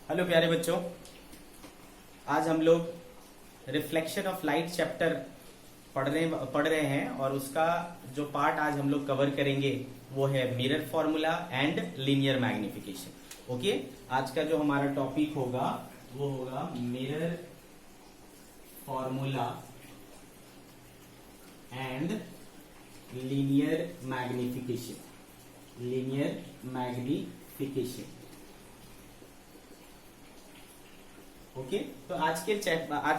Hello प्यारे बच्चों, आज हम लोग रिफ्लेक्शन ऑफ लाइट चैप्टर पढ़ रहे हैं और उसका जो पार्ट आज हम लोग कवर करेंगे वो है mirror formula and linear magnification. Okay, आज का जो हमारा टॉपिक होगा वो होगा mirror formula and linear magnification. Okay, तो आज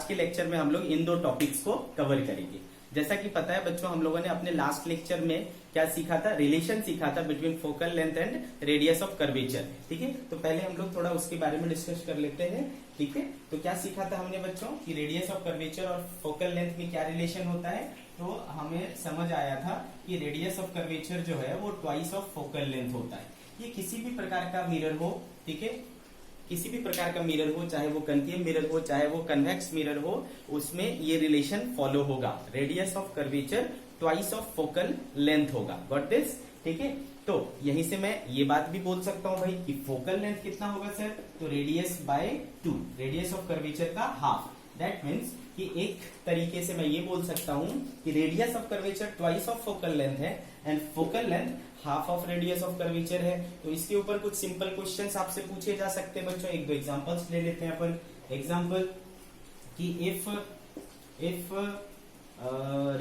के लेक्चर में हम लोग इन दो टॉपिक्स को कवर करेंगे। जैसा कि पता है बच्चों, हम लोगों ने अपने लास्ट लेक्चर में क्या सीखा था, रिलेशन सीखा था between focal length and radius of curvature. ठीक है, तो पहले हम लोग थोड़ा उसके बारे में डिस्कस कर लेते हैं। ठीक है, तो क्या सीखा था हमने बच्चों कि रेडियस ऑफ कर्वेचर और फोकल लेंथ में क्या रिलेशन होता है। तो हमें समझ आया था कि रेडियस ऑफ कर्वेचर जो है वो ट्वाइस ऑफ फोकल लेंथ होता है। ये किसी भी प्रकार का मिरर हो, ठीक है, किसी भी प्रकार का मिरर हो, चाहे वो कनकेव मिरर हो चाहे वो कन्वेक्स मिरर हो, उसमें ये रिलेशन फॉलो होगा। Radius of curvature twice of focal length होगा। Got this? ठीक है, तो यहीं से मैं ये बात भी बोल सकता हूं भाई कि फोकल लेंथ कितना होगा सर, तो radius by 2, radius of curvature का हाफ। दैट मीन्स कि एक तरीके से मैं ये बोल सकता हूं कि radius of curvature twice of focal length है and focal length half of radius of curvature है। तो इसके ऊपर कुछ सिंपल क्वेश्चंस आपसे पूछे जा सकते हैं बच्चों। एक दो एग्जांपल्स ले लेते हैं अपन। एग्जांपल कि if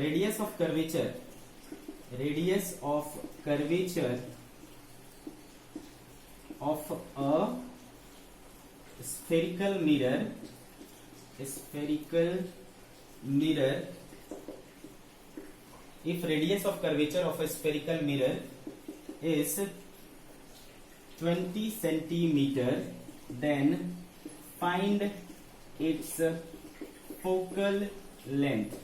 radius of curvature of a spherical mirror, if radius of curvature of a spherical mirror is 20 centimeter, then find its focal length।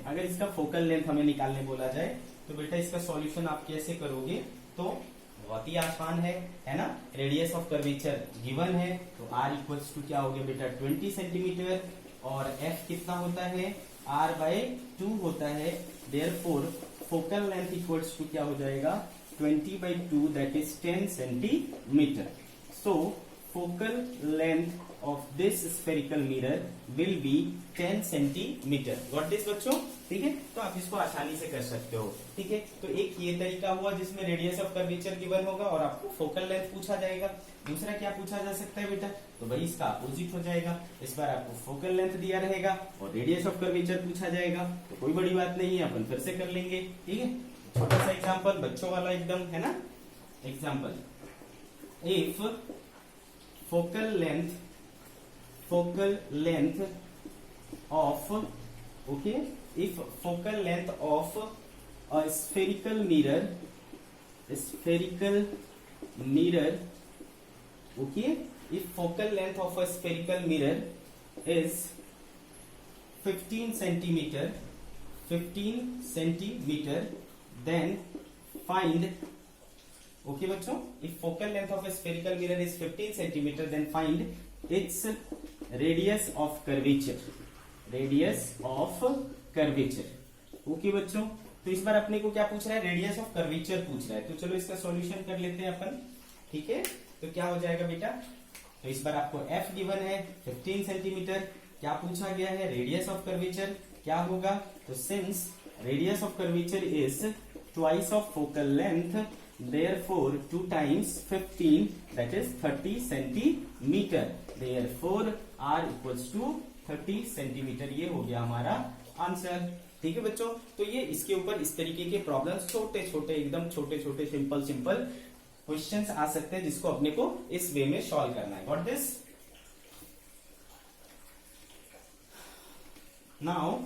अगर इसका फोकल लेंथ हमें निकालने बोला जाए तो बेटा इसका सॉल्यूशन आप कैसे करोगे, तो बहुत ही आसान है ना। रेडियस ऑफ कर्वेचर गिवन है तो r इक्वल्स टू क्या हो गया बेटा 20 सेंटीमीटर और f कितना होता है r/2 होता है। Therefore focal length equals to क्या हो जाएगा 20/2 that is 10 centimetre. So focal length of this spherical mirror will be 10 centimetre. Got this बच्चों? ठीक है, तो आप इसको आसानी से कर सकते हो। ठीक है, तो एक ये तरीका हुआ जिसमें रेडियस ऑफ कर्वेचर गिवन होगा और आपको फोकल लेंथ पूछा जाएगा। दूसरा क्या पूछा जा सकता है बेटा, तो भाई इसका अपोजिट हो जाएगा। इस बार आपको फोकल लेंथ दिया रहेगा और रेडियस ऑफ कर्वेचर पूछा जाएगा, तो कोई बड़ी बात नहीं है, अपन फिर से कर लेंगे। ठीक है, छोटा सा एग्जाम्पल बच्चों वाला एकदम, है ना। Example, if focal length of if focal length of a spherical mirror if focal length of a spherical mirror is 15 centimeter then find बच्चों, if focal length of a spherical mirror is 15 centimeter then find its radius of curvature। बच्चों, तो इस बार अपने को क्या पूछ रहा है, रेडियस ऑफ कर्वेचर पूछ रहा है। तो चलो इसका सॉल्यूशन कर लेते हैं अपन। ठीक है, तो क्या हो जाएगा बेटा, तो इस बार आपको f गिवन है 15 सेंटीमीटर, क्या पूछा गया है रेडियस ऑफ कर्वेचर क्या होगा, तो since radius of curvature is twice of focal length therefore 2 times 15 that is 30 centimeter, therefore r equals to 30 centimeter। ये हो गया हमारा आंसर। ठीक है बच्चों, तो ये इसके ऊपर इस तरीके के प्रॉब्लम्स छोटे छोटे एकदम छोटे सिंपल क्वेश्चंस आ सकते हैं जिसको अपने को इस वे में सॉल्व करना है। Got this? नाउ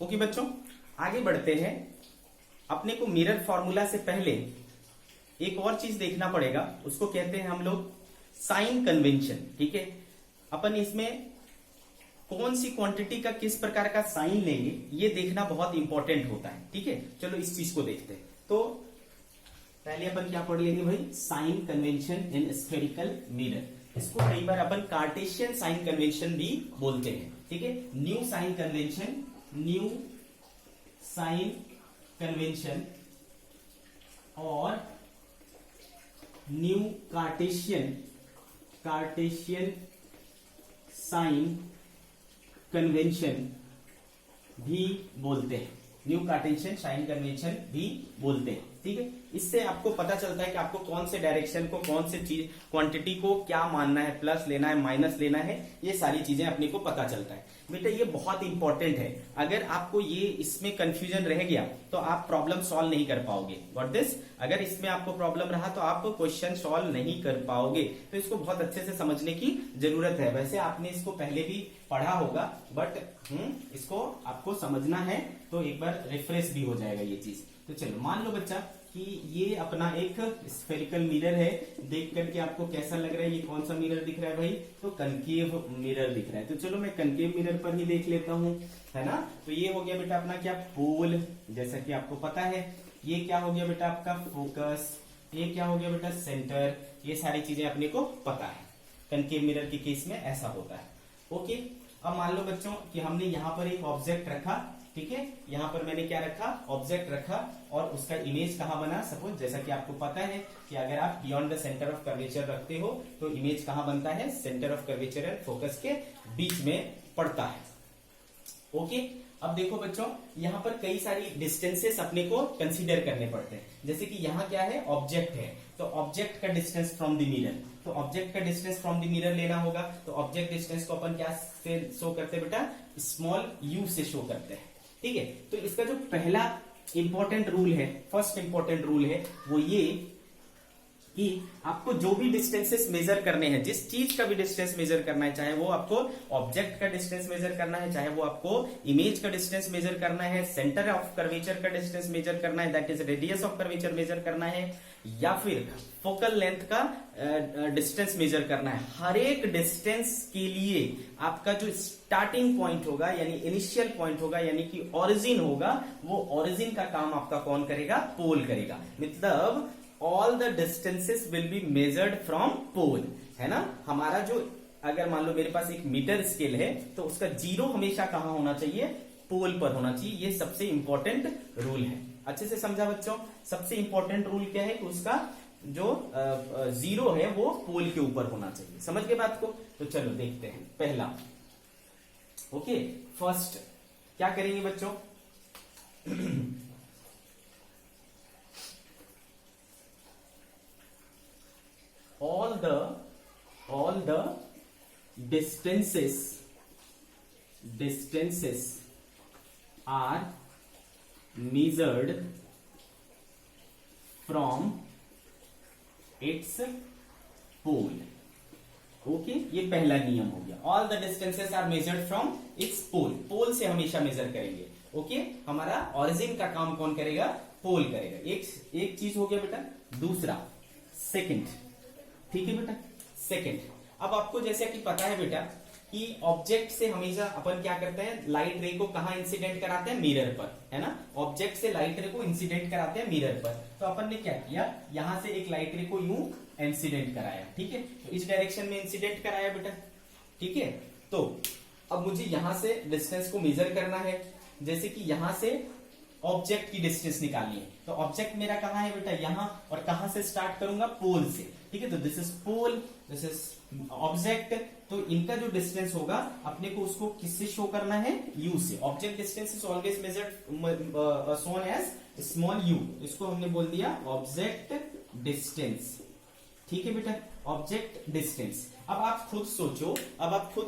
ओके बच्चों, आगे बढ़ते हैं। अपने को मिरर फॉर्मूला से पहले एक और चीज देखना पड़ेगा, उसको कहते हैं हम लोग साइन कन्वेंशन। ठीक है, अपन इसमें कौन सी क्वांटिटी का किस प्रकार का साइन लेंगे ये देखना बहुत इंपॉर्टेंट होता है। ठीक है, चलो इस चीज को देखते हैं। तो पहले अपन क्या पढ़ लेंगे भाई, sign convention in spherical mirror. इसको कई बार अपन कार्टेशियन साइन कन्वेंशन भी बोलते हैं, ठीक है। New sign convention, new sign convention और न्यू कार्टेशियन साइन कन्वेंशन भी बोलते हैं, न्यू कार्टेशियन साइन कन्वेंशन भी बोलते हैं, ठीक है। इससे आपको पता चलता है कि आपको कौन से डायरेक्शन को, कौन से चीज क्वांटिटी को क्या मानना है, प्लस लेना है, माइनस लेना है, ये सारी चीजें अपने को पता चलता है। बेटा ये बहुत इंपॉर्टेंट है, अगर आपको ये इसमें कंफ्यूजन रह गया तो आप प्रॉब्लम सॉल्व नहीं कर पाओगे। Got this? अगर इसमें आपको प्रॉब्लम रहा तो आप क्वेश्चन सॉल्व नहीं कर पाओगे, तो इसको बहुत अच्छे से समझने की जरूरत है। वैसे आपने इसको पहले भी पढ़ा होगा, बट इसको आपको समझना है तो एक बार रिफ्रेश भी हो जाएगा ये चीज। तो चलो मान लो बच्चा कि ये अपना एक स्फेरिकल मिरर है, देख करके आपको कैसा लग रहा है, ये कौन सा मिरर दिख रहा है भाई? तो कनकेव मिरर दिख रहा है। तो चलो मैं कनकेव मिरर पर ही देख लेता हूं, है ना। तो ये हो गया बेटा अपना क्या, पोल, जैसा कि आपको पता है। ये क्या हो गया बेटा आपका, फोकस। ये क्या हो गया बेटा, सेंटर। ये सारी चीजें अपने को पता है, कनकेव मिरर के केस में ऐसा होता है। ओके, अब मान लो बच्चों कि हमने यहाँ पर एक ऑब्जेक्ट रखा, ठीक है। यहाँ पर मैंने क्या रखा, ऑब्जेक्ट रखा, और उसका इमेज कहाँ बना, सपोज जैसा कि आपको पता है कि अगर आप beyond the centre of curvature रखते हो तो इमेज कहाँ बनता है, centre of curvature and focus के बीच में पड़ता है। ओके, अब देखो बच्चों यहाँ पर कई सारी डिस्टेंसेस अपने को कंसीडर करने पड़ते हैं। जैसे कि यहाँ क्या है, ऑब्जेक्ट है, तो ऑब्जेक्ट का डिस्टेंस फ्रॉम द मिरर, तो ऑब्जेक्ट का डिस्टेंस फ्रॉम द मिरर लेना होगा। तो ऑब्जेक्ट डिस्टेंस को अपन क्या से शो करते हैं बेटा, स्मॉल यू से शो करते हैं, ठीक है। तो इसका जो पहला इंपॉर्टेंट रूल है, फर्स्ट इंपॉर्टेंट रूल है, वो ये कि आपको जो भी डिस्टेंसेस मेजर करने हैं, जिस चीज का भी डिस्टेंस मेजर करना है, चाहे वो आपको ऑब्जेक्ट का डिस्टेंस मेजर करना है, चाहे वो आपको इमेज का डिस्टेंस मेजर करना है, सेंटर ऑफ कर्वेचर का डिस्टेंस मेजर करना है, that is radius of curvature measure करना है, या फिर फोकल लेंथ का डिस्टेंस मेजर करना है, हर एक डिस्टेंस के लिए आपका जो स्टार्टिंग पॉइंट होगा, यानी इनिशियल पॉइंट होगा, यानी कि ओरिजिन होगा, वो ओरिजिन का काम आपका कौन करेगा, पोल करेगा। मतलब all the distances will be measured from pole, है ना। हमारा जो, अगर मान लो मेरे पास एक मीटर स्केल है तो उसका जीरो हमेशा कहां होना चाहिए, पोल पर होना चाहिए। ये सबसे इंपॉर्टेंट रूल है। अच्छे से समझा बच्चों, सबसे इंपॉर्टेंट रूल क्या है कि उसका जो जीरो है वो पोल के ऊपर होना चाहिए। समझ गए बात को? तो चलो देखते हैं पहला। ओके, फर्स्ट क्या करेंगे बच्चों, all the distances are measured from its pole। Okay, ये पहला नियम हो गया। All the distances are measured from its pole, pole से हमेशा मेजर करेंगे। ओके, हमारा ओरिजिन का काम कौन करेगा, पोल करेगा। एक चीज हो गया बेटा। दूसरा, सेकंड, ठीक है बेटा, सेकंड। अब आपको जैसे कि पता है बेटा कि ऑब्जेक्ट से हमेशा अपन क्या करते हैं, लाइट रे को कहां इंसिडेंट कराते हैं, मिरर पर, है ना। ऑब्जेक्ट से लाइट रे को इंसिडेंट कराते हैं मिरर पर। तो अपन ने क्या किया, यहां से एक लाइट रे को यूं इंसिडेंट कराया, ठीक है। तो इस डायरेक्शन में इंसिडेंट कराया बेटा, ठीक है। तो अब मुझे यहां से डिस्टेंस को मेजर करना है, जैसे कि यहां से ऑब्जेक्ट की डिस्टेंस निकालनी है। तो ऑब्जेक्ट मेरा कहां है बेटा, यहां, और कहां से स्टार्ट करूंगा, पोल से, ठीक है। तो this is pole, this is object. तो इनका जो डिस्टेंस होगा अपने को उसको किससे शो करना है, यू से। Object distance is always measured shown as small u, इसको हमने बोल दिया ऑब्जेक्ट डिस्टेंस, ठीक है बेटा, ऑब्जेक्ट डिस्टेंस। अब आप खुद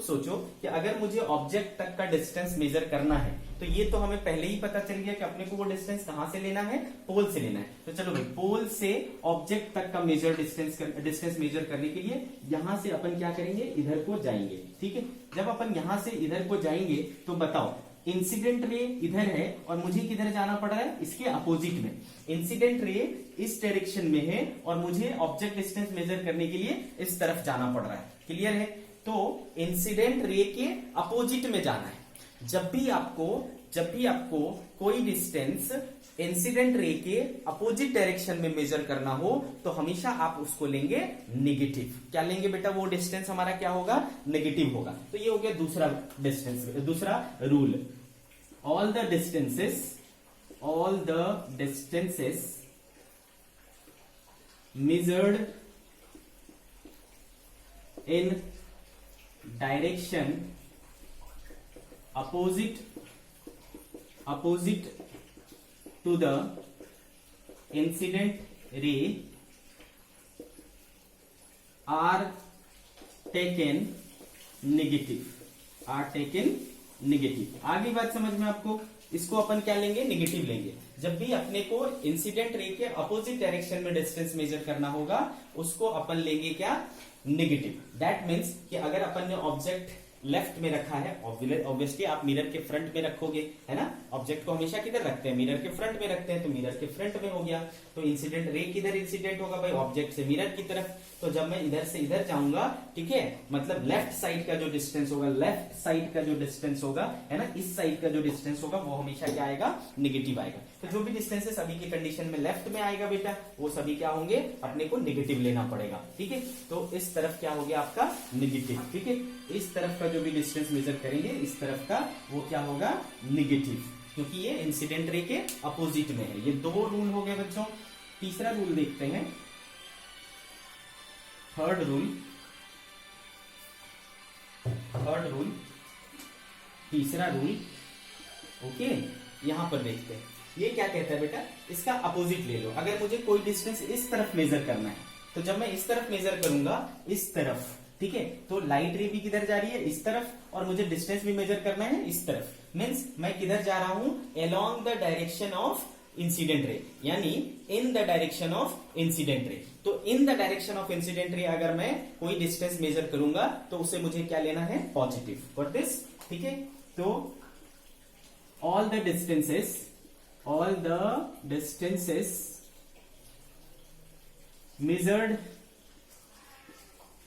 सोचो कि अगर मुझे ऑब्जेक्ट तक का डिस्टेंस मेजर करना है तो ये तो हमें पहले ही पता चल गया कि अपने को वो डिस्टेंस कहां से लेना है, पोल से लेना है। तो चलो भाई, पोल से ऑब्जेक्ट तक का मेजर डिस्टेंस मेजर करने के लिए यहां से अपन क्या करेंगे, इधर को जाएंगे, ठीक है। जब अपन यहां से इधर को जाएंगे तो बताओ, इंसिडेंट रे इधर है और मुझे किधर जाना पड़ रहा है, इसके अपोजिट में। इंसिडेंट रे इस डायरेक्शन में है और मुझे ऑब्जेक्ट डिस्टेंस मेजर करने के लिए इस तरफ जाना पड़ रहा है। क्लियर है? तो इंसिडेंट रे के अपोजिट में जाना है। जब भी आपको कोई डिस्टेंस इंसिडेंट रे के अपोजिट डायरेक्शन में मेजर करना हो तो हमेशा आप उसको लेंगे नेगेटिव। क्या लेंगे बेटा? वो डिस्टेंस हमारा क्या होगा? नेगेटिव होगा। तो ये हो गया दूसरा डिस्टेंस, दूसरा rule. All the distances measured in direction opposite to the incident ray are taken negative। आगे बात समझ में आपको? इसको अपन क्या लेंगे? नेगेटिव लेंगे। जब भी अपने को इंसिडेंट रे के अपोजिट डायरेक्शन में डिस्टेंस मेजर करना होगा उसको अपन लेंगे क्या? नेगेटिव। दैट मीन्स कि अगर अपन ने ऑब्जेक्ट लेफ्ट में रखा है, ऑब्वियसली आप मिरर के फ्रंट में रखोगे, है ना? ऑब्जेक्ट को हमेशा किधर रखते हैं? मिरर के फ्रंट में रखते हैं, तो मिरर के फ्रंट में हो गया। तो इंसिडेंट रे किधर इंसिडेंट होगा भाई? ऑब्जेक्ट से मिरर की तरफ। तो जब मैं इधर से इधर जाऊंगा, ठीक है, मतलब लेफ्ट साइड का जो डिस्टेंस होगा, है ना, इस साइड का जो डिस्टेंस होगा वो हमेशा क्या आएगा? नेगेटिव आएगा। तो जो भी डिस्टेंसेस अभी की कंडीशन में लेफ्ट में आएगा बेटा, वो सभी क्या होंगे? अपने को नेगेटिव लेना पड़ेगा, ठीक है। तो इस तरफ क्या हो गया आपका? नेगेटिव, ठीक है। इस तरफ का जो भी डिस्टेंस मेजर करेंगे इस तरफ का, वो क्या होगा? नेगेटिव, क्योंकि ये इंसिडेंट रे के अपोजिट में है। ये दो रूल हो गए बच्चों। तीसरा रूल देखते हैं, थर्ड रूल, तीसरा रूल। ओके, यहां पर देखते हैं ये क्या कहता है बेटा? इसका अपोजिट ले लो। अगर मुझे कोई डिस्टेंस इस तरफ मेजर करना है तो जब मैं इस तरफ मेजर करूंगा, इस तरफ, ठीक है, तो लाइट रे भी किधर जा रही है? इस तरफ, और मुझे डिस्टेंस भी मेजर करना है इस तरफ। मीन्स मैं किधर जा रहा हूं? Along the direction of incident ray, यानी in the direction of incident ray. तो in the direction of incident ray अगर मैं कोई डिस्टेंस मेजर करूंगा तो उसे मुझे क्या लेना है? पॉजिटिव। व्हाट दिस, ठीक है। तो all the distances measured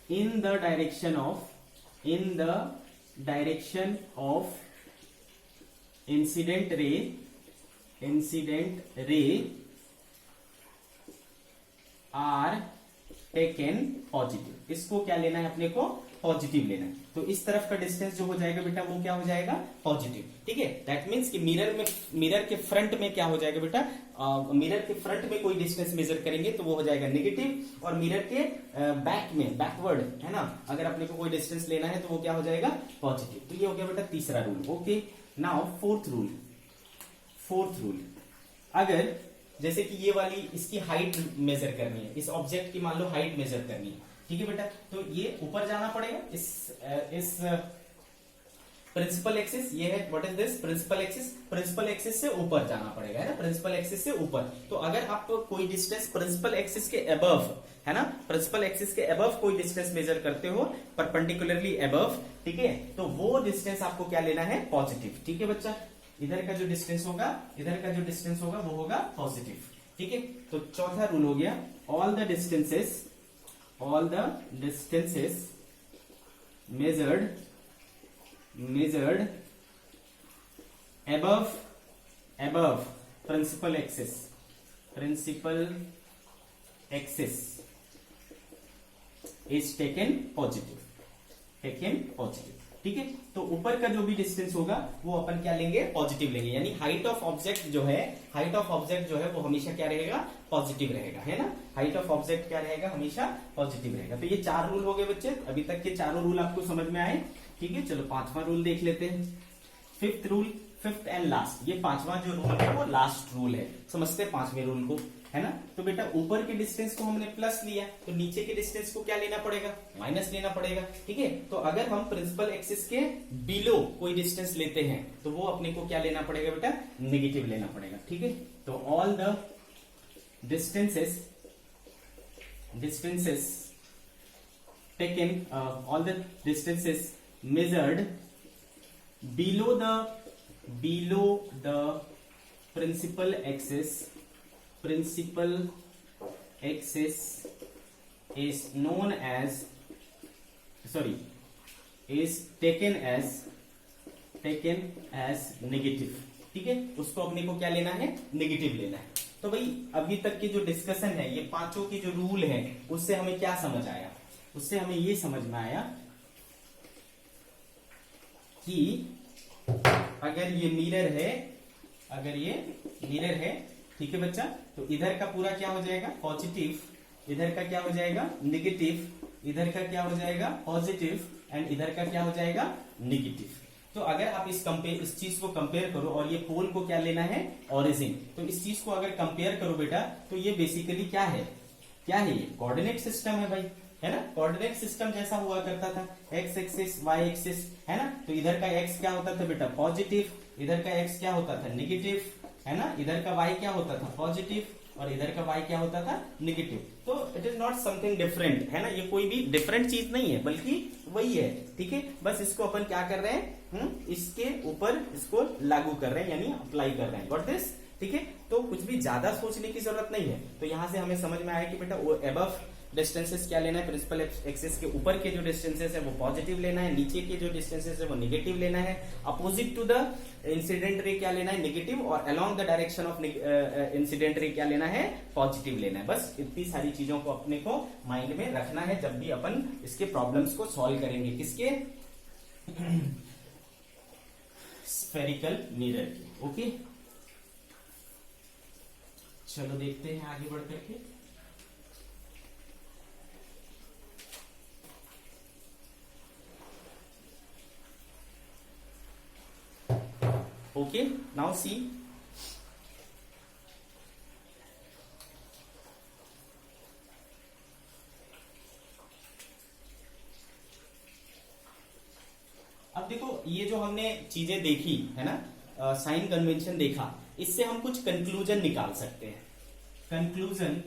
in the direction of incident ray are taken positive। इसको क्या लेना है अपने को? पॉजिटिव लेना है। तो इस तरफ का डिस्टेंस जो हो जाएगा बेटा वो क्या हो जाएगा? पॉजिटिव, ठीक है। दैट मीन्स कि मिरर के फ्रंट में क्या हो जाएगा बेटा? मिरर के फ्रंट में कोई डिस्टेंस मेजर करेंगे तो वो हो जाएगा नेगेटिव, और मिरर के बैक में, बैकवर्ड, है ना, अगर अपने को कोई डिस्टेंस लेना है तो वो क्या हो जाएगा? पॉजिटिव। तो ये हो गया बेटा तीसरा rule. Okay, now fourth rule. अगर जैसे कि ये वाली इसकी हाइट मेजर करनी है, इस ऑब्जेक्ट की मान लो हाइट मेजर करनी है, ठीक है बेटा, तो ये ऊपर जाना पड़ेगा। इस प्रिंसिपल एक्सिस ये है, what is this? Principal axis से ऊपर जाना पड़ेगा, है ना, प्रिंसिपल एक्सिस से ऊपर। तो अगर आप कोई डिस्टेंस प्रिंसिपल एक्सिस के अबव, है ना, प्रिंसिपल एक्सिस के अबव कोई डिस्टेंस मेजर करते हो, परपेंडिकुलरली अबव, ठीक है, तो वो डिस्टेंस आपको क्या लेना है? पॉजिटिव, ठीक है बच्चा। इधर का जो डिस्टेंस होगा वो होगा पॉजिटिव, ठीक है। तो चौथा रूल हो गया, all the distances measured above principal axis is taken positive, ठीक है। तो ऊपर का जो भी डिस्टेंस होगा वो अपन क्या लेंगे? पॉजिटिव लेंगे। यानी हाइट ऑफ ऑब्जेक्ट जो है वो हमेशा क्या रहेगा? पॉजिटिव रहेगा, है ना। हाइट ऑफ ऑब्जेक्ट क्या रहेगा? हमेशा पॉजिटिव रहेगा। तो ये 4 रूल हो गए बच्चे। अभी तक के चारों रूल आपको समझ में आए, ठीक है। चलो 5वां रूल देख लेते हैं। Fifth and last. ये 5वां जो रूल है वो लास्ट रूल है। समझते हैं 5वें रूल को, है ना। तो बेटा ऊपर के डिस्टेंस को हमने प्लस लिया, तो नीचे के डिस्टेंस को क्या लेना पड़ेगा? माइनस लेना पड़ेगा, ठीक है। तो अगर हम प्रिंसिपल एक्सिस के बिलो कोई डिस्टेंस लेते हैं तो वो अपने को क्या लेना पड़ेगा बेटा? नेगेटिव लेना पड़ेगा, ठीक है। तो all the distances taken, all the distances measured below the principal axis is known as, is taken as taken as negative, ठीक है, उसको अपने को क्या लेना है, नेगेटिव लेना है। तो भाई अभी तक की जो डिस्कशन है, ये पांचों की जो रूल है, उससे हमें क्या समझ आया, उससे हमें ये समझ में आया कि अगर ये मिरर है, अगर ये मिरर है, ठीक है बच्चा, तो इधर का पूरा क्या हो जाएगा, पॉजिटिव, इधर का क्या हो जाएगा, नेगेटिव, इधर का क्या हो जाएगा, पॉजिटिव, एंड इधर का क्या हो जाएगा, नेगेटिव। तो अगर आप इस चीज को कंपेयर करो, और ये पोल को क्या लेना है, ओरिजिन, तो इस चीज को अगर कंपेयर करो बेटा, तो ये बेसिकली क्या है, क्या है, ये कोऑर्डिनेट सिस्टम है भाई, है ना, कोऑर्डिनेट सिस्टम जैसा हुआ करता था, एक्स एक्सिस वाई एक्सिस, है ना, तो इधर का एक्स क्या होता था बेटा, पॉजिटिव, इधर का एक्स क्या होता था, नेगेटिव, है ना, इधर का वाई क्या होता था, पॉजिटिव, और इधर का y क्या होता था, नेगेटिव। तो it is not something different, है ना, ये कोई भी डिफरेंट चीज नहीं है, बल्कि वही है, ठीक है, बस इसको अपन क्या कर रहे हैं, इसके ऊपर इसको लागू कर रहे हैं, यानी अप्लाई कर रहे हैं, गॉट दिस, ठीक है। तो कुछ भी ज्यादा सोचने की जरूरत नहीं है। तो यहां से हमें समझ में आया कि बेटा वो अबव डिस्टेंसेस क्या लेना है, प्रिंसिपल एक्सिस के ऊपर के जो डिस्टेंसेस है वो पॉजिटिव लेना है, नीचे के जो डिस्टेंसेस है वो नेगेटिव लेना है, opposite to the incident ray क्या लेना है, नेगेटिव, और along the direction of incident रे क्या लेना है, पॉजिटिव लेना है। बस इतनी सारी चीजों को अपने को माइंड में रखना है जब भी अपन इसके प्रॉब्लम्स को सॉल्व करेंगे, किसके, स्फेरिकल मिरर के। ओके, चलो देखते हैं आगे बढ़ करके। Okay, now see, अब देखो ये जो हमने चीजें देखी है ना, साइन कन्वेंशन देखा, इससे हम कुछ कंक्लूजन निकाल सकते हैं। Conclusion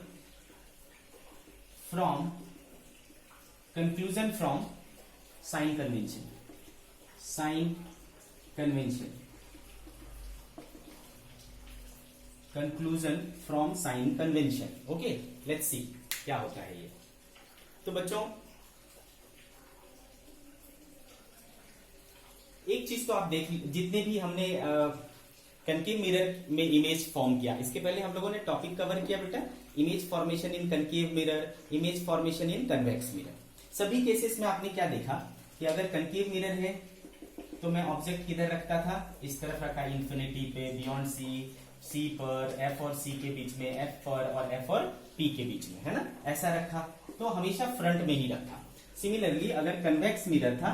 from sign convention, sign convention, conclusion from sign convention. Okay, let's see क्या होता है ये। तो बच्चों एक चीज तो आप देख, जितने भी हमने कनकेव मिरर में इमेज फॉर्म किया, इसके पहले हम लोगों ने टॉपिक कवर किया बेटा, इमेज फॉर्मेशन इन कनकेव मिरर, इमेज फॉर्मेशन इन कन्वेक्स मिरर। सभी केसेस में आपने क्या देखा कि अगर कनकेव मिरर है तो मैं ऑब्जेक्ट किधर रखता था, इस तरफ रखा, इंफिनिटी पे, बियॉन्ड सी पर, एफ और सी के बीच में, एफ पर और एफ और पी के बीच में, है ना, ऐसा रखा, तो हमेशा फ्रंट में ही रखा। सिमिलरली अगर कन्वेक्स मिरर था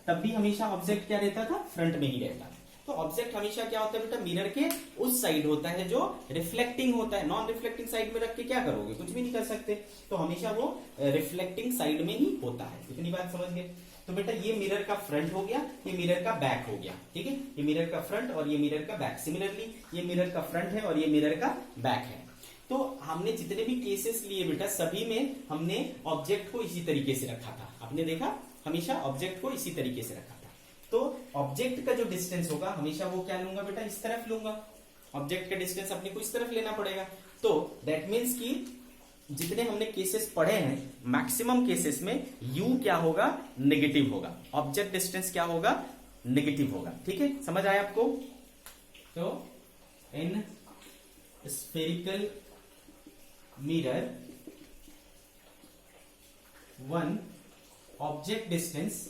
तब भी हमेशा ऑब्जेक्ट क्या रहता था, फ्रंट में ही रहता। तो ऑब्जेक्ट हमेशा क्या होता है बेटा, मिरर के उस साइड होता है जो रिफ्लेक्टिंग होता है। नॉन रिफ्लेक्टिंग साइड में रख के क्या करोगे, कुछ भी नहीं कर सकते, तो हमेशा वो रिफ्लेक्टिंग साइड में ही होता है। इतनी बात समझ गए। तो बेटा ये मिरर का फ्रंट हो गया, ये मिरर का बैक हो गया, ठीक है, ये मिरर का फ्रंट और ये मिरर का बैक। सिमिलरली ये मिरर का फ्रंट है और ये मिरर का बैक है। तो हमने जितने भी केसेस लिए बेटा, सभी में हमने ऑब्जेक्ट को इसी तरीके से रखा था। आपने देखा, हमेशा ऑब्जेक्ट को इसी तरीके से रखा था। तो ऑब्जेक्ट का जो डिस्टेंस होगा हमेशा वो क्या लूंगा बेटा, इस तरफ लूंगा। ऑब्जेक्ट का डिस्टेंस अपने को इस तरफ लेना पड़ेगा। तो दैट मीन्स कि जितने हमने केसेस पढ़े हैं, मैक्सिमम केसेस में u क्या होगा, नेगेटिव होगा, ऑब्जेक्ट डिस्टेंस क्या होगा, नेगेटिव होगा। ठीक है, समझ आया आपको। तो इन spherical mirror one object distance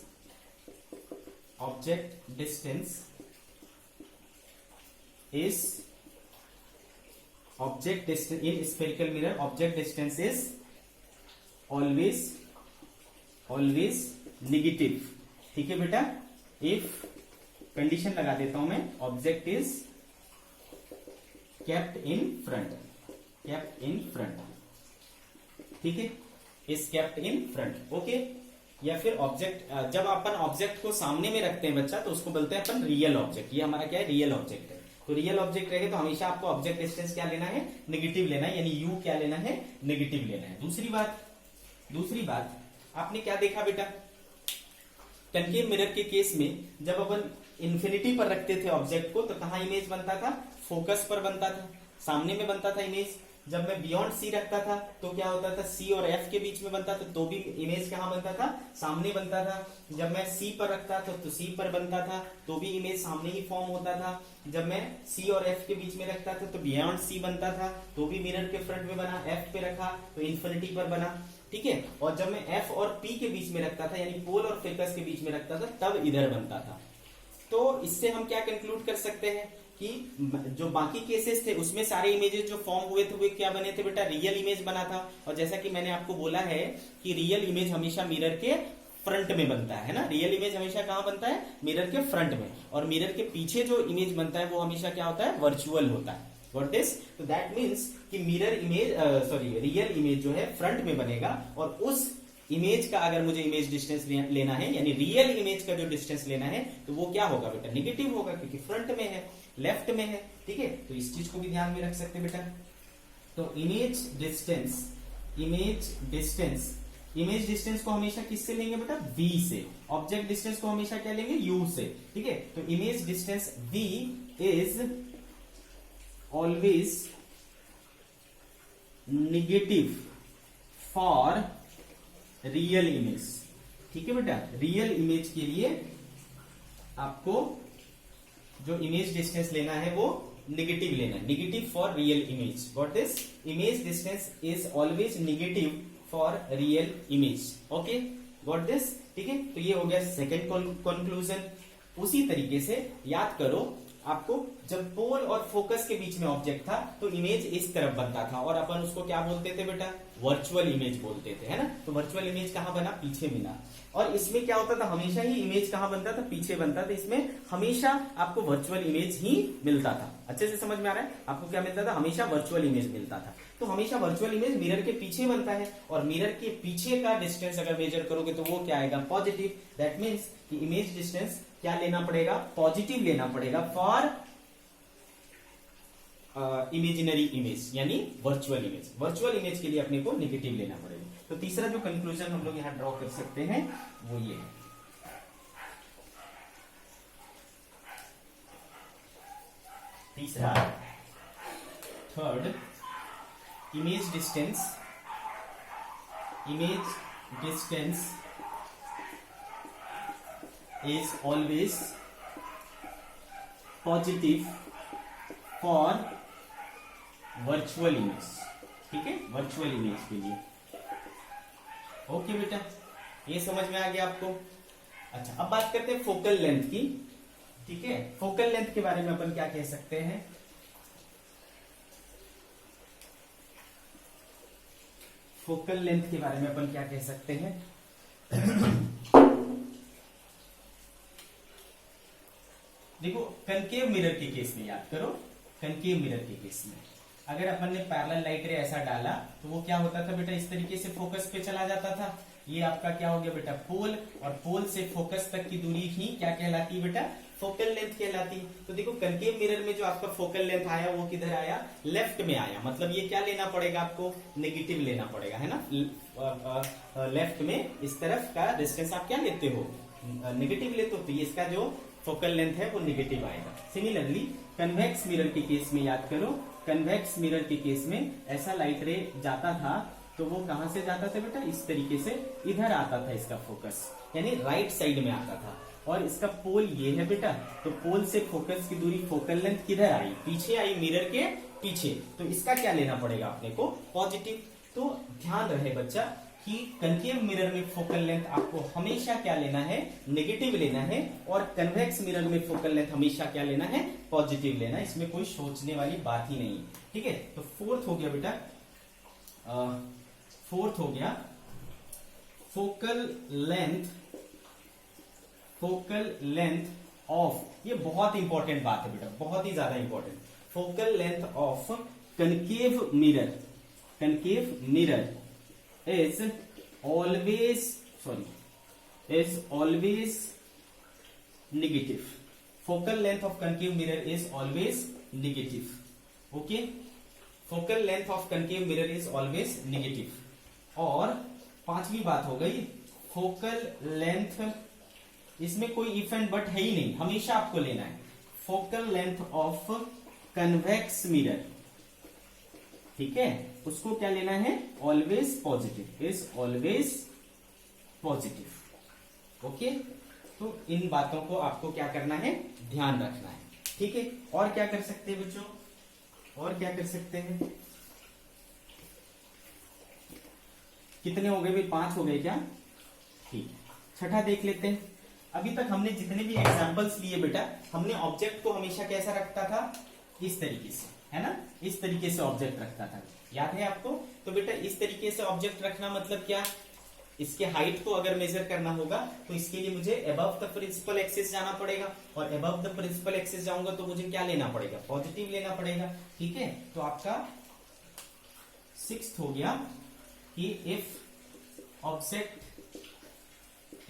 is object distance in spherical mirror, object distance is always negative। ठीक है बेटा, if कंडीशन लगा देता हूं मैं, object is kept in front, ठीक है, is kept in front। Okay, या फिर ऑब्जेक्ट, जब अपन ऑब्जेक्ट को सामने में रखते हैं बच्चा, तो उसको बोलते हैं अपन रियल ऑब्जेक्ट। ये हमारा क्या है, रियल ऑब्जेक्ट है। तो रियल ऑब्जेक्ट रहेगा तो हमेशा आपको ऑब्जेक्ट डिस्टेंस क्या लेना है, नेगेटिव लेना है, यानी u क्या लेना है, नेगेटिव लेना है। दूसरी बात आपने क्या देखा बेटा, कनकेव मिरर के केस में जब अपन इंफिनिटी पर रखते थे ऑब्जेक्ट को, तो कहां इमेज बनता था, फोकस पर बनता था, सामने में बनता था इमेज। जब मैं बियॉन्ड सी रखता था तो क्या होता था, सी और एफ के बीच में बनता था तो भी इमेज कहाँ बनता था, सामने बनता था। जब मैं सी पर रखता था तो सी पर बनता था तो भी इमेज सामने ही फॉर्म होता था। जब मैं सी और एफ के बीच में रखता था तो बियॉन्ड सी बनता था तो भी मिरर के फ्रंट में बना, एफ पे रखा तो इन्फिनिटी पर बना, ठीक है। और जब मैं एफ और पी के बीच में रखता था यानी पोल और फोकस के बीच में रखता था तब इधर बनता था। तो इससे हम क्या कंक्लूड कर सकते हैं कि जो बाकी केसेस थे उसमें सारे इमेजेस जो फॉर्म हुए थे वे क्या बने थे बेटा, रियल इमेज बना था। और जैसा कि मैंने आपको बोला है कि रियल इमेज हमेशा मिरर के फ्रंट में बनता है ना, रियल इमेज हमेशा कहां बनता है, मिरर के फ्रंट में। और मिरर के पीछे जो इमेज बनता है वो हमेशा क्या होता है, वर्चुअल होता है। व्हाट दिस, तो दैट मीन्स कि मिरर इमेज रियल इमेज जो है फ्रंट में बनेगा और उस इमेज का अगर मुझे इमेज डिस्टेंस लेना है यानी रियल इमेज का जो डिस्टेंस लेना है तो वो क्या होगा बेटा, निगेटिव होगा क्योंकि फ्रंट में है, लेफ्ट में है, ठीक है। तो इस चीज को भी ध्यान में रख सकते हैं बेटा। तो इमेज डिस्टेंस को हमेशा किससे लेंगे बेटा, v से। ऑब्जेक्ट डिस्टेंस को हमेशा क्या लेंगे, u से, ठीक है। तो image distance v is always negative for real image, ठीक है बेटा। रियल इमेज के लिए आपको जो इमेज डिस्टेंस लेना है वो नेगेटिव लेना है, negative for real image. What this, image distance is always negative for real image, okay, got this, ठीक है। तो ये हो गया सेकेंड कंक्लूजन। उसी तरीके से याद करो आपको, जब पोल और फोकस के बीच में ऑब्जेक्ट था तो इमेज इस तरफ बनता था और अपन उसको क्या बोलते थे बेटा, वर्चुअल इमेज बोलते थे, है ना। तो वर्चुअल इमेज कहां बना, पीछे मिला। और इसमें क्या होता था, हमेशा ही इमेज कहां बनता था, पीछे बनता था। इसमें हमेशा आपको वर्चुअल इमेज ही मिलता था। अच्छे से समझ में आ रहा है, आपको क्या मिलता था, हमेशा वर्चुअल इमेज मिलता था। तो हमेशा वर्चुअल इमेज मिरर के पीछे बनता है और मिरर के पीछे का डिस्टेंस अगर मेजर करोगे तो वो क्या आएगा, पॉजिटिव। दैट मीन्स कि इमेज डिस्टेंस क्या लेना पड़ेगा, पॉजिटिव लेना पड़ेगा फॉर इमेजिनरी इमेज यानी वर्चुअल इमेज। वर्चुअल इमेज के लिए अपने को नेगेटिव लेना पड़ेगा। तो तीसरा जो कंक्लूजन हम लोग यहां ड्रॉ कर सकते हैं वो ये है। तीसरा, third, image distance is always positive for virtual image, ठीक है, वर्चुअल इमेज के लिए। ओके बेटा, ये समझ में आ गया आपको। अच्छा, अब बात करते हैं फोकल लेंथ की, ठीक है। फोकल लेंथ के बारे में अपन क्या कह सकते हैं, फोकल लेंथ के बारे में अपन क्या कह सकते हैं देखो, कनकेव मिरर के केस में याद करो, कनकेव मिरर के केस में अगर अपन ने पैरेलल लाइट रे ऐसा डाला तो वो क्या होता था बेटा, इस तरीके से फोकस पे चला जाता था। ये आपका क्या हो गया बेटा, पोल, और पोल से फोकस तक की दूरी ही क्या कहलाती है बेटा, फोकल लेंथ कहलाती। तो देखो कंकेव मिरर में जो आपका फोकल लेंथ आया वो किधर आया, लेफ्ट में आया। मतलब ये क्या लेना पड़ेगा आपको, नेगेटिव लेना पड़ेगा, है ना। लेफ्ट में इस तरफ का डिस्टेंस आप क्या लेते हो, नेगेटिव लेते हो, तो ये इसका जो फोकल लेंथ है वो नेगेटिव आएगा। सिमिलरली कन्वेक्स मिरर के केस में याद करो, कन्वेक्स मिरर के केस में ऐसा लाइट रे जाता था तो वो कहां से जाता था बेटा, इस तरीके से इधर आता था इसका फोकस, यानी राइट साइड में आता था। और इसका पोल ये है बेटा, तो पोल से फोकस की दूरी, फोकल लेंथ किधर आई, पीछे आई, मिरर के पीछे। तो इसका क्या लेना पड़ेगा अपने को, पॉजिटिव। तो ध्यान रहे बच्चा कि कनकेव मिरर में फोकल लेंथ आपको हमेशा क्या लेना है, नेगेटिव लेना है, और कन्वेक्स मिरर में फोकल लेंथ हमेशा क्या लेना है, पॉजिटिव लेना है। इसमें कोई सोचने वाली बात ही नहीं, ठीक है। तो फोर्थ हो गया बेटा, फोर्थ हो गया फोकल लेंथ ऑफ, ये बहुत इंपॉर्टेंट बात है बेटा, बहुत ही ज्यादा important. Focal length of concave mirror is always negative. Focal length of concave mirror is always negative. Okay, focal length of concave mirror is always negative. और पांचवी बात हो गई, फोकल लेंथ, इसमें कोई इफ एंड बट है ही नहीं, हमेशा आपको लेना है। Focal length of convex mirror ठीक है, उसको क्या लेना है, always positive, is always positive. Okay, तो इन बातों को आपको क्या करना है, ध्यान रखना है। ठीक है, और क्या कर सकते हैं बच्चों, और क्या कर सकते हैं, कितने हो गए भाई, 5 हो गए क्या, ठीक। छठा देख लेते हैं। अभी तक हमने जितने भी एग्जांपल्स लिए बेटा, हमने ऑब्जेक्ट को हमेशा कैसा रखता था, इस तरीके से, है ना, इस तरीके से ऑब्जेक्ट रखता था, याद है आपको। तो बेटा इस तरीके से ऑब्जेक्ट रखना मतलब क्या, इसके हाइट को अगर मेजर करना होगा तो इसके लिए मुझे अबव द प्रिंसिपल एक्सिस जाना पड़ेगा, और अबव द प्रिंसिपल एक्सिस जाऊंगा तो मुझे क्या लेना पड़ेगा, पॉजिटिव लेना पड़ेगा। ठीक है, तो आपका 6th हो गया कि if object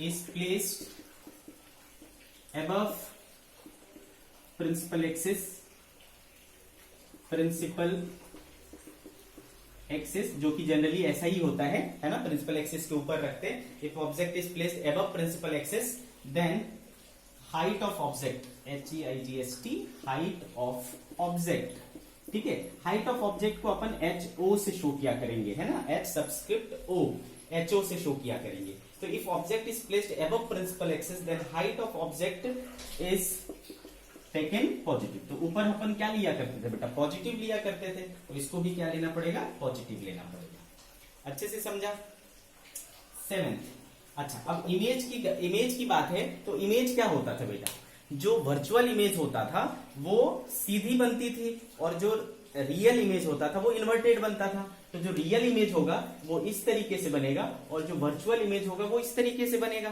is placed above principal axis जो कि जनरली ऐसा ही होता है ना, प्रिंसिपल एक्सिस के ऊपर रखते हैं। If object is placed above principal axis then height of object, HEIGST, height of object. ठीक है, हाइट ऑफ ऑब्जेक्ट को अपन HO से शो किया करेंगे, है ना, H सबस्क्रिप्ट O, HO से शो किया करेंगे। तो if object is placed above principal axis then height of object is taken positive. तो ऊपर अपन क्या लिया करते थे बेटा, पॉजिटिव लिया करते थे, तो इसको भी क्या लेना पड़ेगा, पॉजिटिव लेना पड़ेगा। अच्छे से समझा। 7th, अच्छा अब इमेज की बात है, तो इमेज क्या होता था बेटा, जो वर्चुअल इमेज होता था वो सीधी बनती थी, और जो रियल इमेज होता था वो इन्वर्टेड बनता था। तो जो रियल इमेज होगा वो इस तरीके से बनेगा, और जो वर्चुअल इमेज होगा वो इस तरीके से बनेगा।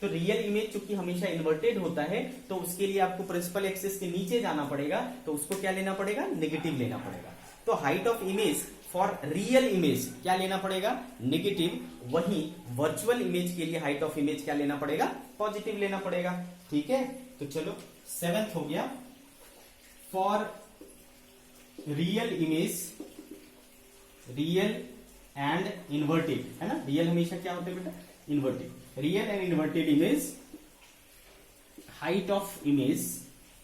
तो रियल इमेज चूंकि हमेशा इन्वर्टेड होता है, तो उसके लिए आपको प्रिंसिपल एक्सिस के नीचे जाना पड़ेगा, तो उसको क्या लेना पड़ेगा, नेगेटिव लेना पड़ेगा। तो height of image for real image क्या लेना पड़ेगा, नेगेटिव। वहीं वर्चुअल इमेज के लिए हाइट ऑफ इमेज क्या लेना पड़ेगा, पॉजिटिव लेना पड़ेगा। ठीक है, तो चलो 7th हो गया, for real image, real and inverted, है ना, रियल हमेशा क्या होता है बेटा, inverted. Real and inverted image, height of image,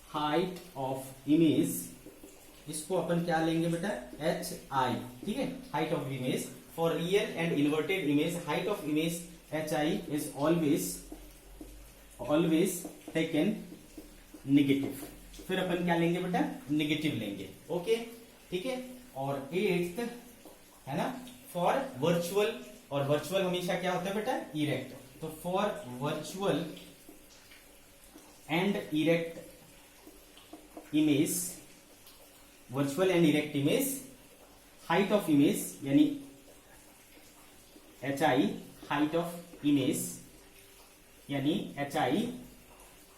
height of image, इसको अपन क्या लेंगे बेटा, HI। ठीक है, height of image for real and inverted image, height of image HI is always taken negative. फिर अपन क्या लेंगे बेटा, नेगेटिव लेंगे। ओके, ठीक है। और 8th है ना, फॉर वर्चुअल, और वर्चुअल हमेशा क्या होता है बेटा, इरेक्ट। तो for virtual and erect image, virtual and erect image, height of image यानी HI, हाइट ऑफ इमेज यानी HI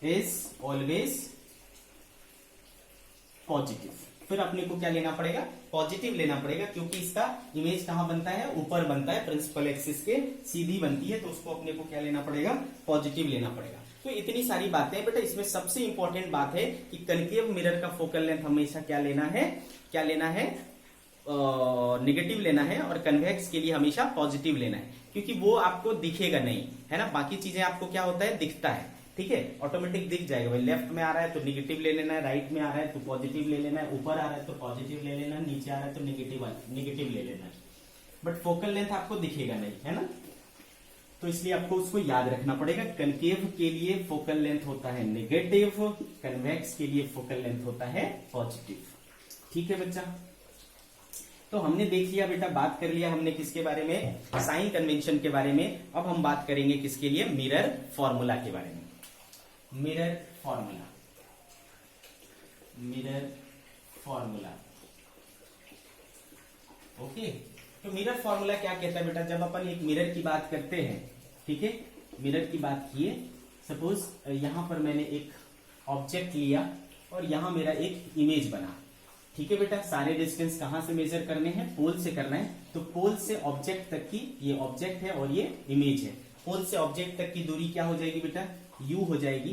इज ऑलवेज पॉजिटिव। फिर अपने को क्या लेना पड़ेगा, पॉजिटिव लेना पड़ेगा, क्योंकि इसका इमेज कहां बनता है, ऊपर बनता है, प्रिंसिपल एक्सिस के सीधी बनती है, तो उसको अपने को क्या लेना पड़ेगा, पॉजिटिव लेना पड़ेगा। तो इतनी सारी बातें बेटा, इसमें सबसे इंपॉर्टेंट बात है कि कनकेव मिरर का फोकल लेंथ हमेशा क्या लेना है, क्या लेना है, नेगेटिव लेना है, और कन्वेक्स के लिए हमेशा पॉजिटिव लेना है, क्योंकि वो आपको दिखेगा नहीं, है ना, बाकी चीजें आपको क्या होता है, दिखता है। ठीक है, ऑटोमेटिक दिख जाएगा भाई, लेफ्ट में आ रहा है तो नेगेटिव ले लेना है, राइट में आ रहा है तो पॉजिटिव ले लेना है, ऊपर आ रहा है तो पॉजिटिव ले लेना है, नीचे आ रहा है तो नेगेटिव ले लेना है, बट फोकल लेंथ आपको दिखेगा नहीं, है ना। तो इसलिए आपको उसको याद रखना पड़ेगा, कनकेव के लिए फोकल लेंथ होता है नेगेटिव, कन्वेक्स के लिए फोकल लेंथ होता है पॉजिटिव। ठीक है बच्चा, तो हमने देख लिया बेटा, बात कर लिया हमने किसके बारे में, साइन कन्वेंशन के बारे में। अब हम बात करेंगे किसके लिए, मिरर फॉर्मूला के बारे में। Mirror formula, mirror formula. Okay, तो मिरर फॉर्मूला क्या कहता है बेटा, जब अपन एक मिरर की बात करते हैं, ठीक है, मिरर की बात किए, सपोज यहां पर मैंने एक ऑब्जेक्ट लिया और यहां मेरा एक इमेज बना। ठीक है बेटा, सारे डिस्टेंस कहां से मेजर करने हैं, पोल से करना है। तो पोल से ऑब्जेक्ट तक की, ये ऑब्जेक्ट है और ये इमेज है, पोल से ऑब्जेक्ट तक की दूरी क्या हो जाएगी बेटा, U हो जाएगी।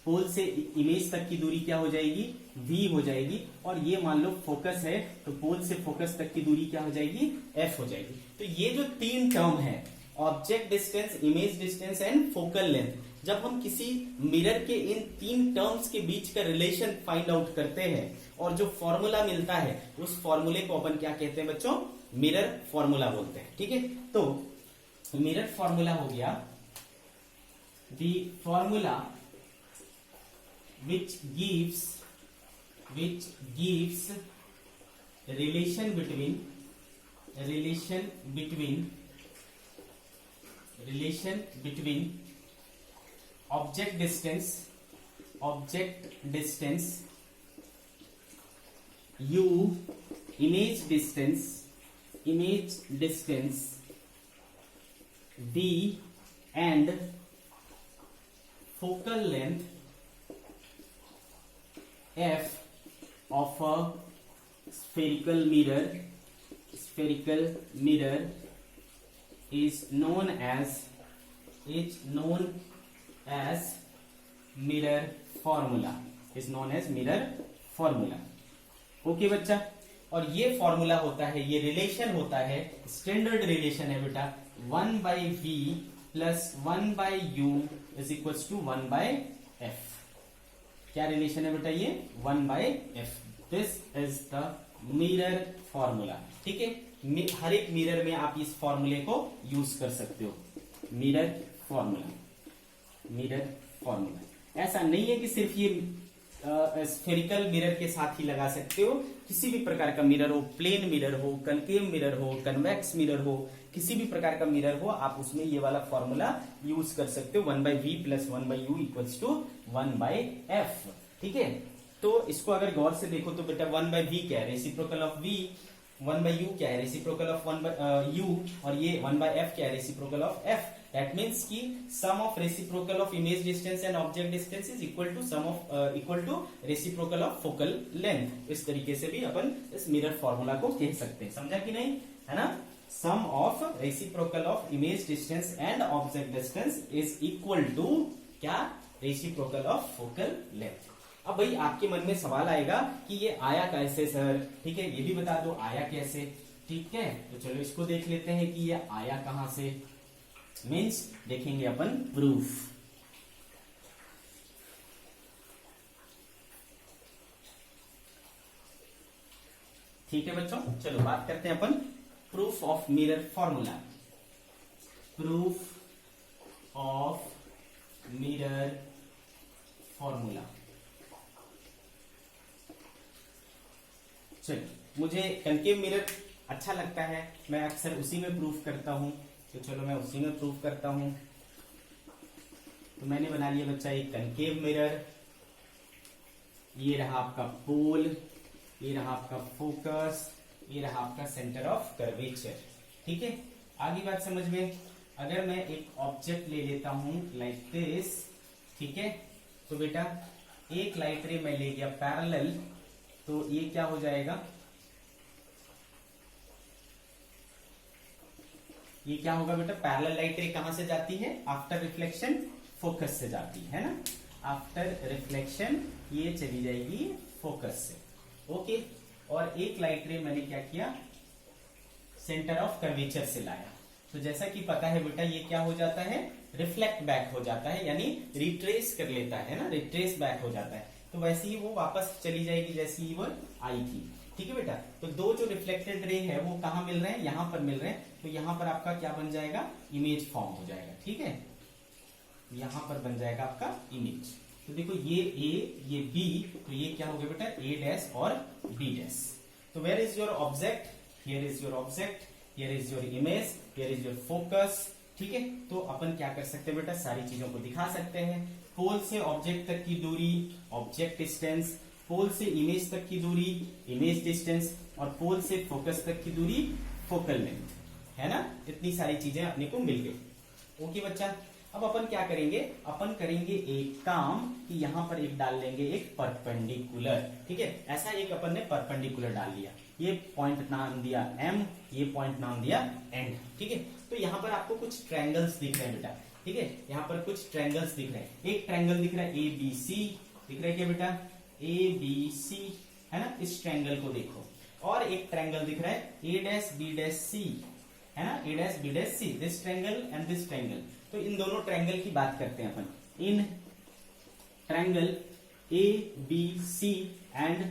पोल से इमेज तक की दूरी क्या हो जाएगी, V हो जाएगी। और ये मान लो फोकस है, तो पोल से फोकस तक की दूरी क्या हो जाएगी, F हो जाएगी। तो ये जो 3 टर्म है, object distance, image distance and focal length, जब हम किसी मिरर के इन तीन टर्म्स के बीच का रिलेशन फाइंड आउट करते हैं और जो फॉर्मूला मिलता है उस फॉर्मूले को अपन क्या कहते हैं बच्चों, मिरर फॉर्मूला बोलते हैं। ठीक है, तो मिरर फॉर्मूला हो गया the formula which gives relation between object distance u, image distance v and focal length f of a spherical mirror is known as mirror formula। Okay बच्चा, और ये फॉर्मूला होता है, ये रिलेशन होता है, स्टैंडर्ड रिलेशन है बेटा, 1/v plus 1/u is equals to 1/f। क्या रिलेशन है बेटा ये, 1/f। This is the mirror formula. ठीक है, हर एक मिरर में आप इस फॉर्मूले को यूज कर सकते हो, मिरर फॉर्मूला। ऐसा नहीं है कि सिर्फ ये स्फेरिकल मिरर के साथ ही लगा सकते हो, किसी भी प्रकार का मिरर हो, प्लेन मिरर हो, कनकेव मिरर हो, कन्वेक्स मिरर हो, किसी भी प्रकार का मिरर हो, आप उसमें ये वाला फॉर्मूला यूज कर सकते हो, 1/v plus 1/u equals to 1/f। ठीक है, तो इसको अगर गौर से देखो तो बेटा 1/v क्या है, रेसिप्रोकल ऑफ v, 1/u क्या है, रेसिप्रोकल ऑफ 1/u, और ये 1/f क्या है, reciprocal of f। That means कि sum of reciprocal of image distance and object distance is equal to reciprocal of focal length. इस तरीके से भी अपन इस मिरर फॉर्मूला को कह सकते हैं, समझा कि नहीं, है ना। Sum of reciprocal of image distance and object distance is equal to क्या, रेसिप्रोकल ऑफ फोकल लेंथ। अब भाई आपके मन में सवाल आएगा कि ये आया कैसे सर, ठीक है, ये भी बता दो आया कैसे। ठीक है, तो चलो इसको देख लेते हैं कि ये आया कहां से, मीन्स देखेंगे अपन प्रूफ। ठीक है बच्चों, चलो बात करते हैं अपन proof of mirror formula. Proof of mirror formula. चलिए, मुझे कनकेव मिरर अच्छा लगता है, मैं अक्सर उसी में प्रूफ करता हूं, तो चलो मैं उसी में प्रूफ करता हूं। तो मैंने बना लिया बच्चा एक कनकेव मिरर, ये रहा आपका पोल, ये रहा आपका फोकस, ये रहा आपका सेंटर ऑफ कर्वेचर। ठीक है, आगे बात समझ में। अगर मैं एक ऑब्जेक्ट ले लेता हूं लाइक दिस, ठीक है, तो बेटा एक लाइट रे मैं ले गया पैरेलल, तो ये क्या हो जाएगा, ये क्या होगा बेटा, पैरेलल लाइट रे कहां से जाती है, आफ्टर रिफ्लेक्शन फोकस से जाती है ना, आफ्टर रिफ्लेक्शन ये चली जाएगी फोकस से। ओके, और एक लाइट रे मैंने क्या किया, सेंटर ऑफ कर्वेचर से लाया, तो जैसा कि पता है बेटा ये क्या हो जाता है, रिफ्लेक्ट बैक हो जाता है, यानी रिट्रेस कर लेता है ना, रिट्रेस बैक हो जाता है, तो वैसे ही वो वापस चली जाएगी जैसी ही वो आई थी। ठीक है बेटा, तो दो जो रिफ्लेक्टेड रे है वो कहां मिल रहे हैं, यहां पर मिल रहे हैं, तो यहां पर आपका क्या बन जाएगा, इमेज फॉर्म हो जाएगा। ठीक है, यहां पर बन जाएगा आपका इमेज। तो देखो ये ए, ये बी, तो ये क्या हो गया बेटा, ए डैश और बी डैश। तो where is your object, here is your object, here is your image, here is your focus. ठीक है, तो अपन क्या कर सकते हैं बेटा, सारी चीजों को दिखा सकते हैं। पोल से ऑब्जेक्ट तक की दूरी, ऑब्जेक्ट डिस्टेंस, पोल से इमेज तक की दूरी, इमेज डिस्टेंस, और पोल से फोकस तक की दूरी, फोकल लेंथ, है ना। इतनी सारी चीजें अपने को मिल गई। ओके बच्चा, अब अपन क्या करेंगे, अपन करेंगे एक काम कि यहां पर एक डाल लेंगे एक परपेंडिकुलर। ठीक है, ऐसा एक अपन ने परपेंडिकुलर डाल लिया, ये पॉइंट नाम दिया M, ये पॉइंट नाम दिया एंड। ठीक है, तो यहां पर आपको कुछ ट्रायंगल्स दिख रहे हैं बेटा। ठीक है, यहां पर कुछ ट्रायंगल्स दिख रहे हैं, एक ट्रायंगल दिख रहा है ABC, दिख रहा है क्या बेटा, ABC, है ना, इस ट्रायंगल को देखो, और एक ट्रायंगल दिख रहा है A', B', C, है ना, A', B', C, this triangle and this triangle. तो इन दोनों ट्रायंगल की बात करते हैं अपन। इन triangle A B C and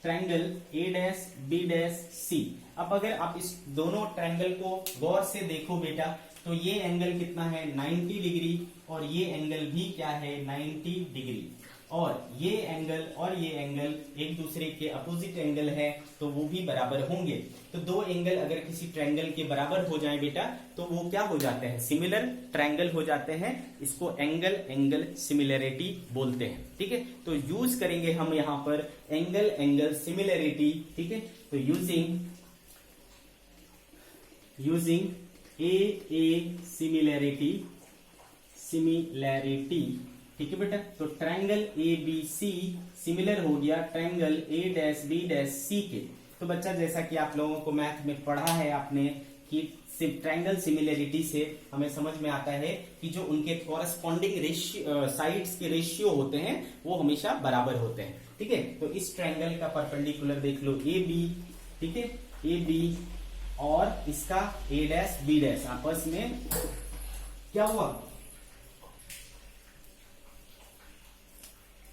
triangle A dash B dash C. अब अगर आप इस दोनों ट्रायंगल को गौर से देखो बेटा, तो ये एंगल कितना है 90 डिग्री और ये एंगल भी क्या है 90 डिग्री, और ये एंगल एक दूसरे के अपोजिट एंगल है तो वो भी बराबर होंगे। तो दो एंगल अगर किसी ट्रायंगल के बराबर हो जाए बेटा तो वो क्या हो जाते हैं, सिमिलर ट्रायंगल हो जाते हैं। इसको एंगल सिमिलरिटी बोलते हैं। ठीक है, तो यूज करेंगे हम यहां पर एंगल सिमिलरिटी। ठीक है, तो यूजिंग ए सिमिलरिटी। ठीक है बेटा, तो triangle A B C similar हो गया triangle A dash B dash C के। तो बच्चा जैसा कि आप लोगों को मैथ में पढ़ा है आपने कि ट्रायंगल सिमिलरिटी से हमें समझ में आता है कि जो उनके कॉरेस्पॉन्डिंग साइड्स के रेशियो होते हैं वो हमेशा बराबर होते हैं। ठीक है, तो इस ट्रायंगल का परपेंडिकुलर देख लो ए बी। ठीक है, ए बी और इसका ए डैश बी डैश आपस में क्या हुआ,